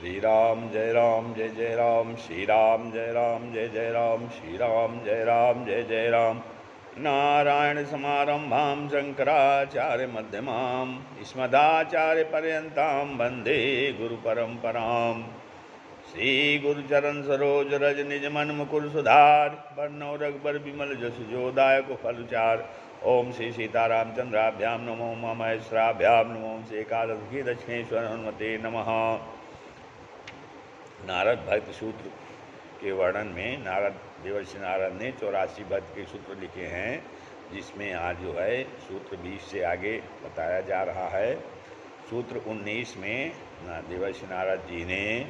श्री राम जय राम श्री राम जय राम जय राम श्री राम जय राम। नारायण समारंभां शंकराचार्य मध्यमाम् अस्मदाचार्य पर्यन्तां वन्दे गुरु परंपराम्। श्री गुरुचरण सरोज रज निज मन मुकुर सुधार बरनौ रघुबर विमल जसु जो दायक फलचार। ओम श्री सीतारामचंद्राभ्याम नमो महेश्वराभ्याम नमो श्री एकादशी दक्षिणेश्वर हनुमते नमः। नारद भक्त सूत्र के वर्णन में देवर्षि नारद ने 84 भक्त के सूत्र लिखे हैं, जिसमें आज जो है सूत्र 20 से आगे बताया जा रहा है। सूत्र 19 में देवर्षि नारद जी ने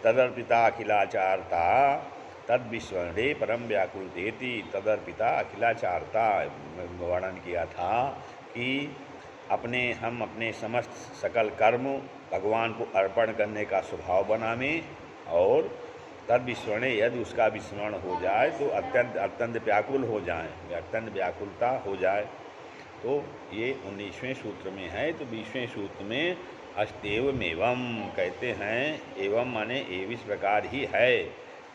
तदर्पिता अखिलाचारता तद विस्मरणे परम व्याकुलतेति तदर्पिता अखिलाचारता वर्णन किया था कि हम अपने समस्त सकल कर्म भगवान को अर्पण करने का स्वभाव बनावें और तद विस्मरणे यदि उसका विस्मरण हो जाए तो अत्यंत व्याकुल हो जाए, अत्यंत व्याकुलता हो जाए। तो ये 19वें सूत्र में है। तो 20वें सूत्र में अष्टेवमेवं कहते हैं, एवं माने इस प्रकार ही है,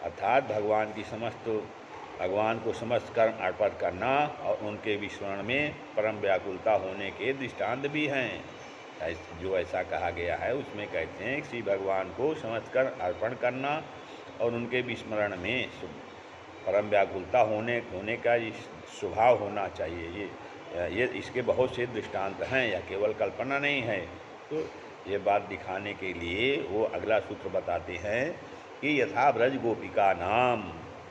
अर्थात भगवान को समस्त कर्म अर्पण करना और उनके विस्मरण में परम व्याकुलता होने के दृष्टांत भी हैं। जो ऐसा कहा गया है उसमें कहते हैं कि श्री भगवान को समस्त कर्म अर्पण करना और उनके विस्मरण में परम व्याकुलता होने का स्वभाव होना चाहिए। ये इसके बहुत से दृष्टांत हैं, यह केवल कल्पना नहीं है। तो ये बात दिखाने के लिए वो अगला सूत्र बताते हैं कि यथा ब्रज गोपिका नाम,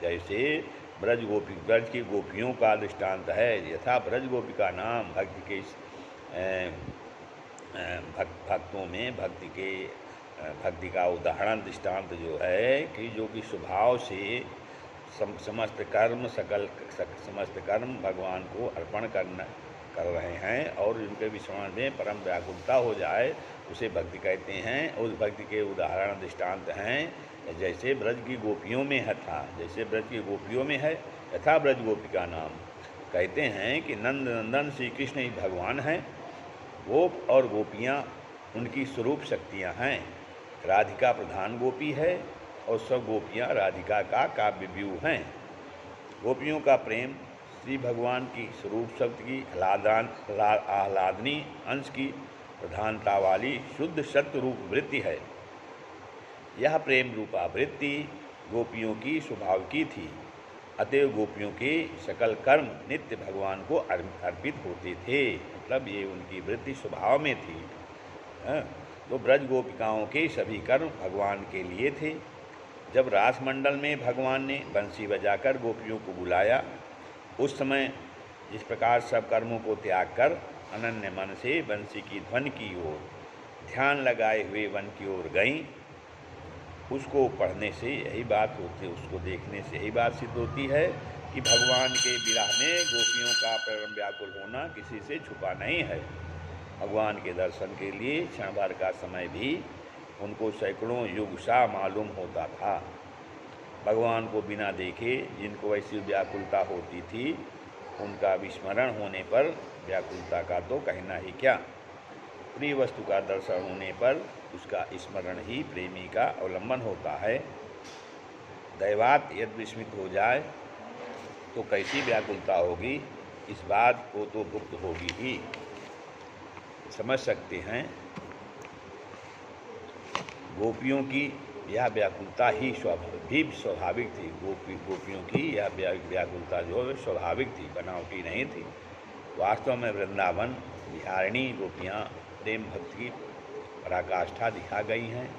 जैसे ब्रज की गोपियों का दृष्टांत है। यथा ब्रज गोपिका नाम, भक्तों में भक्ति का उदाहरण दृष्टांत जो है कि जो कि स्वभाव से समस्त कर्म भगवान को अर्पण कर रहे हैं और उनके विस्मरण में परम व्याकुलता हो जाए, उसे भक्ति कहते हैं। उस भक्ति के उदाहरण दृष्टांत हैं जैसे ब्रज की गोपियों में है यथा ब्रज गोपिका नाम। कहते हैं कि नंद नंदन श्री कृष्ण ही भगवान हैं, गोप और गोपियाँ उनकी स्वरूप शक्तियाँ हैं। राधिका प्रधान गोपी है और सब गोपियाँ राधिका का काव्य व्यू हैं। गोपियों का प्रेम श्री भगवान की स्वरूप शक्ति की आह्लादनी अंश की प्रधानता वाली शुद्ध सत्य रूप वृत्ति है। यह प्रेम रूपा वृत्ति गोपियों की स्वभाव की थी, अतएव गोपियों के सकल कर्म नित्य भगवान को अर्पित होते थे। मतलब ये उनकी वृत्ति स्वभाव में थी। तो ब्रज गोपिकाओं के सभी कर्म भगवान के लिए थे। जब रास मंडल में भगवान ने बंसी बजाकर गोपियों को बुलाया, उस समय इस प्रकार सब कर्मों को त्याग कर अनन्य मन से बंसी की ध्वनि की ओर ध्यान लगाए हुए वन की ओर गईं। उसको पढ़ने से यही बात होती है, उसको देखने से यही बात सिद्ध होती है कि भगवान के विरह में गोपियों का परम व्याकुल होना किसी से छुपा नहीं है। भगवान के दर्शन के लिए क्षण भर का समय भी उनको सैकड़ों युग सा मालूम होता था। भगवान को बिना देखे जिनको ऐसी व्याकुलता होती थी, उनका विस्मरण होने पर व्याकुलता का तो कहना ही क्या। प्रिय वस्तु का दर्शन होने पर उसका स्मरण ही प्रेमी का अवलंबन होता है। दैवात यदि विस्मित हो जाए तो कैसी व्याकुलता होगी, इस बात को तो भुक्त होगी ही। समझ सकते हैं गोपियों की यह व्याकुलता ही स्वाभाविक थी। गोपियों की यह व्याकुलता जो है स्वाभाविक थी, बनावटी नहीं थी। वास्तव में वृंदावन बिहारिणी गोपियाँ प्रेम भक्ति की पराकाष्ठा दिखा गई हैं।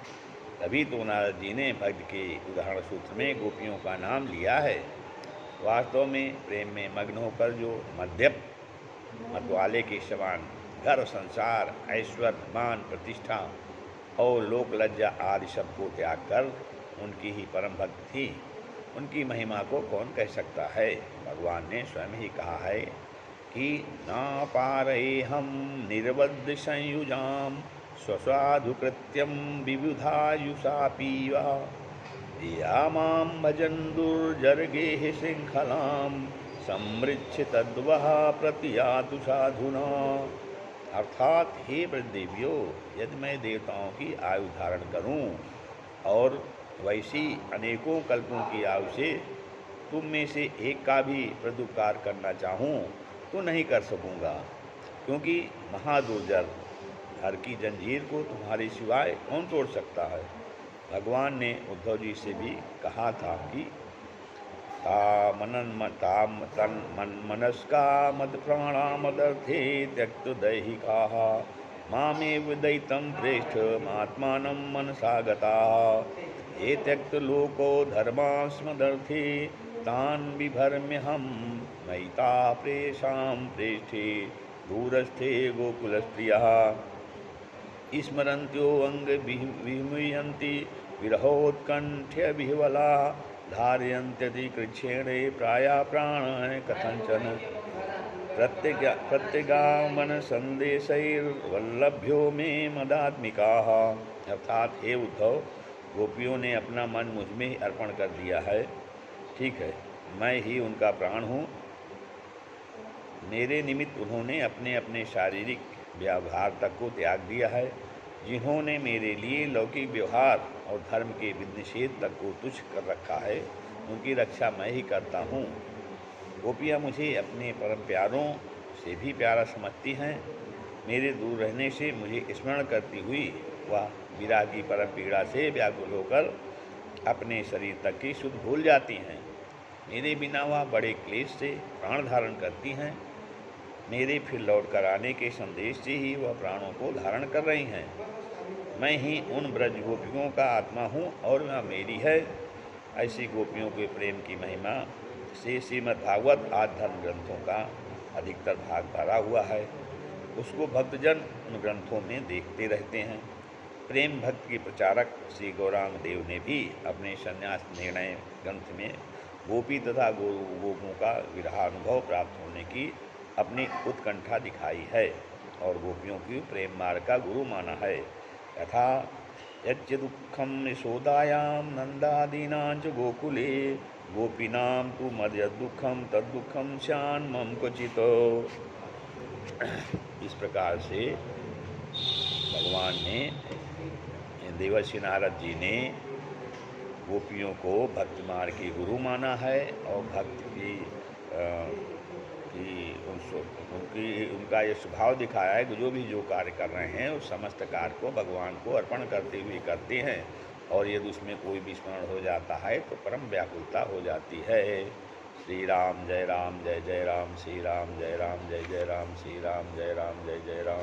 तभी तो नारद जी ने भक्त के उदाहरण सूत्र में गोपियों का नाम लिया है। वास्तव में प्रेम में मग्न होकर जो मतवाले के समान घर संसार ऐश्वर्य मान प्रतिष्ठा और लोक लज्जा आदि सब को त्याग कर उनकी ही परम भक्त थी, उनकी महिमा को कौन कह सकता है। भगवान ने स्वयं ही कहा है कि ना पारे हम निर्बद्ध संयुजाम स्वसाधु कृत्यम विबुधायुषा पीवा या मां भजन दुर्जर्गे श्रृंखलाम समृच्छ तद्वः प्रतियातु साधुना। अर्थात हे ब्रजदेवियों, यदि मैं देवताओं की आयु धारण करूं और वैसी अनेकों कल्पों की आयु से तुम में से एक का भी परोपकार करना चाहूं तो नहीं कर सकूंगा, क्योंकि महादुर्जन हर की जंजीर को तुम्हारे सिवाय कौन तोड़ सकता है। भगवान ने उद्धव जी से भी कहा था कि तन मनस्का मद प्राणा मदर्थे त्यक्त दैहिका मामेव दयितं प्रेष्ठ महात्मानं मनसा गताः ये त्यक्त लोको धर्मास्मदर्थे तान् बिभर्म्यहं मयिता प्रेषां प्रेष्ठे दूरस्थे गोकुलस्त्रियः स्मरन्त्यो विमुह्यन्ति विरहोत्कण्ठ्य विह्वला धारयन्त्यति कृच्छ्रेणे प्राया प्राण कथंचन प्रत्यगामन संदेशैर्वल्लभ्यो मे मदात्मिकाः। अर्थात हे उद्धव, गोपियों ने अपना मन मुझ में ही अर्पण कर दिया है। ठीक है, मैं ही उनका प्राण हूँ। मेरे निमित्त उन्होंने अपने अपने शारीरिक व्यवहार तक को त्याग दिया है। जिन्होंने मेरे लिए लौकिक व्यवहार और धर्म के विनिषेध तक को तुच्छ कर रखा है, उनकी रक्षा मैं ही करता हूँ। गोपियाँ मुझे अपने परम प्यारों से भी प्यारा समझती हैं। मेरे दूर रहने से मुझे स्मरण करती हुई वह विरह की परम पीड़ा से व्याकुल होकर अपने शरीर तक की शुद्ध भूल जाती हैं। मेरे बिना वह बड़े क्लेश से प्राण धारण करती हैं। मेरे फिर लौट कर आने के संदेश से ही वह प्राणों को धारण कर रही हैं। मैं ही उन ब्रज गोपियों का आत्मा हूँ और वह मेरी है। ऐसी गोपियों के प्रेम की महिमा से श्रीमद् भागवत आदि धर्म ग्रंथों का अधिकतर भाग भरा हुआ है। उसको भक्तजन उन ग्रंथों में देखते रहते हैं। प्रेम भक्त के प्रचारक श्री गौरांग देव ने भी अपने संन्यास निर्णय ग्रंथ में गोपी तथा गोपों का विरहानुभव प्राप्त होने की अपनी उत्कंठा दिखाई है और गोपियों की प्रेम मार्ग का गुरु माना है। यथा यच्च दुःखं यशोदायां नंदादीनां च गोकुले गोपीनां तु मद्यद्दुःखं तद्दुःखं स्यान् मम क्वचित्। इस प्रकार से भगवान ने, देवर्षि नारद जी ने गोपियों को भक्ति मार्ग की गुरु माना है और भक्त की उनका ये स्वभाव दिखाया है कि जो कार्य कर रहे हैं उस समस्त कार्य को भगवान को अर्पण करते हुए करते हैं और यदि उसमें कोई भी स्मरण हो जाता है तो परम व्याकुलता हो जाती है। श्री राम जय जय राम, श्री राम जय जय राम, जय जय राम, श्री राम जय जय राम।